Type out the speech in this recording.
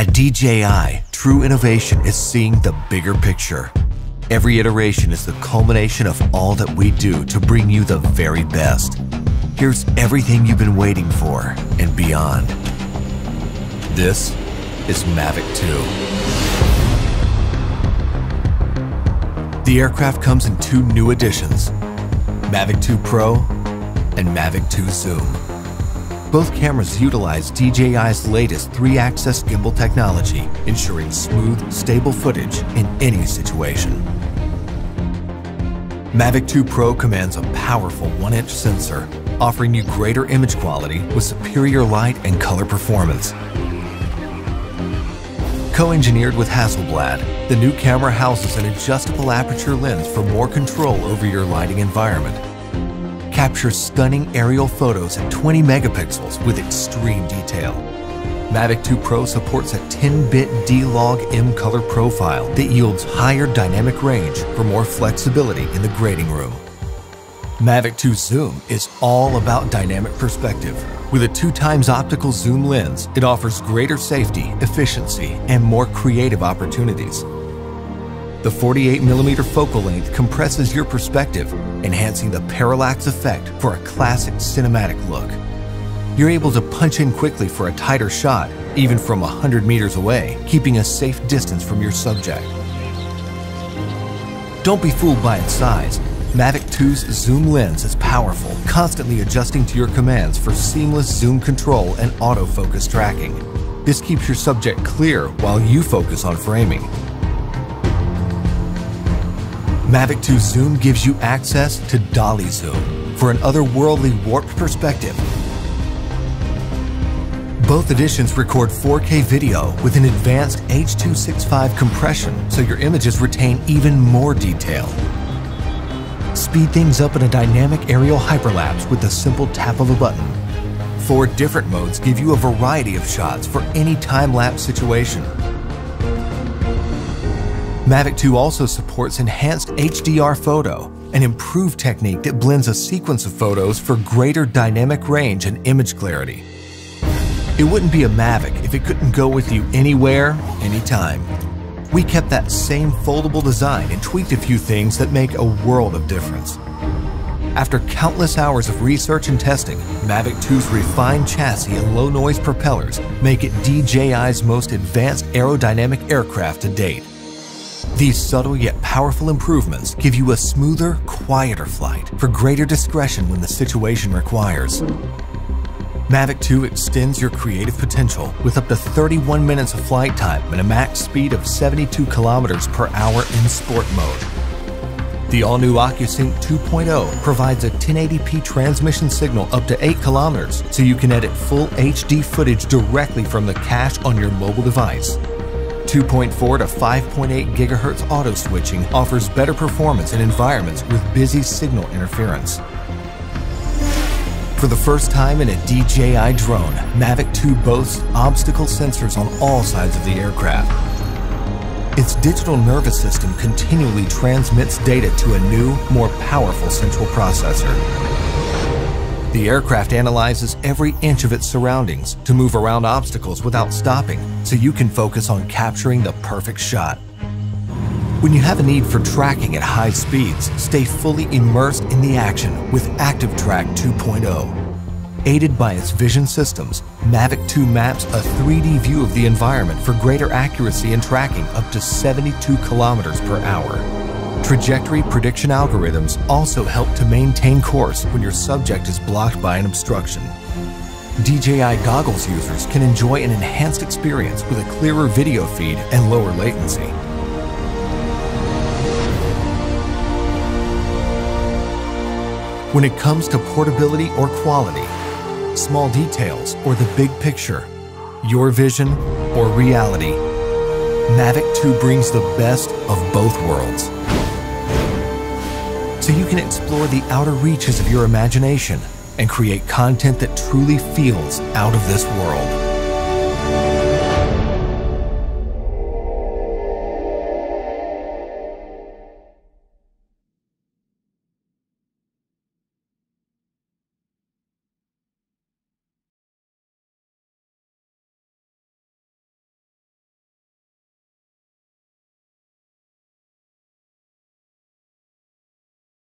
At DJI, true innovation is seeing the bigger picture. Every iteration is the culmination of all that we do to bring you the very best. Here's everything you've been waiting for and beyond. This is Mavic 2. The aircraft comes in two new editions, Mavic 2 Pro and Mavic 2 Zoom. Both cameras utilize DJI's latest 3-axis gimbal technology, ensuring smooth, stable footage in any situation. Mavic 2 Pro commands a powerful 1-inch sensor, offering you greater image quality with superior light and color performance. Co-engineered with Hasselblad, the new camera houses an adjustable aperture lens for more control over your lighting environment. Captures stunning aerial photos at 20 megapixels with extreme detail. Mavic 2 Pro supports a 10-bit D-Log M color profile that yields higher dynamic range for more flexibility in the grading room. Mavic 2 Zoom is all about dynamic perspective. With a 2x optical zoom lens, it offers greater safety, efficiency, and more creative opportunities. The 48mm focal length compresses your perspective, enhancing the parallax effect for a classic cinematic look. You're able to punch in quickly for a tighter shot, even from 100 meters away, keeping a safe distance from your subject. Don't be fooled by its size. Mavic 2's zoom lens is powerful, constantly adjusting to your commands for seamless zoom control and autofocus tracking. This keeps your subject clear while you focus on framing. Mavic 2 Zoom gives you access to dolly zoom for an otherworldly warped perspective. Both editions record 4K video with an advanced H.265 compression, so your images retain even more detail. Speed things up in a dynamic aerial hyperlapse with the simple tap of a button. 4 different modes give you a variety of shots for any time-lapse situation. Mavic 2 also supports enhanced HDR photo, an improved technique that blends a sequence of photos for greater dynamic range and image clarity. It wouldn't be a Mavic if it couldn't go with you anywhere, anytime. We kept that same foldable design and tweaked a few things that make a world of difference. After countless hours of research and testing, Mavic 2's refined chassis and low-noise propellers make it DJI's most advanced aerodynamic aircraft to date. These subtle yet powerful improvements give you a smoother, quieter flight for greater discretion when the situation requires. Mavic 2 extends your creative potential with up to 31 minutes of flight time and a max speed of 72 kilometers per hour in sport mode. The all-new OcuSync 2.0 provides a 1080p transmission signal up to 8 kilometers, so you can edit full HD footage directly from the cache on your mobile device. 2.4 to 5.8 GHz auto switching offers better performance in environments with busy signal interference. For the first time in a DJI drone, Mavic 2 boasts obstacle sensors on all sides of the aircraft. Its digital nervous system continually transmits data to a new, more powerful central processor. The aircraft analyzes every inch of its surroundings to move around obstacles without stopping, so you can focus on capturing the perfect shot. When you have a need for tracking at high speeds, stay fully immersed in the action with ActiveTrack 2.0. Aided by its vision systems, Mavic 2 maps a 3D view of the environment for greater accuracy in tracking up to 72 kilometers per hour. Trajectory prediction algorithms also help to maintain course when your subject is blocked by an obstruction. DJI goggles users can enjoy an enhanced experience with a clearer video feed and lower latency. When it comes to portability or quality, small details or the big picture, your vision or reality, Mavic 2 brings the best of both worlds. So you can explore the outer reaches of your imagination and create content that truly feels out of this world.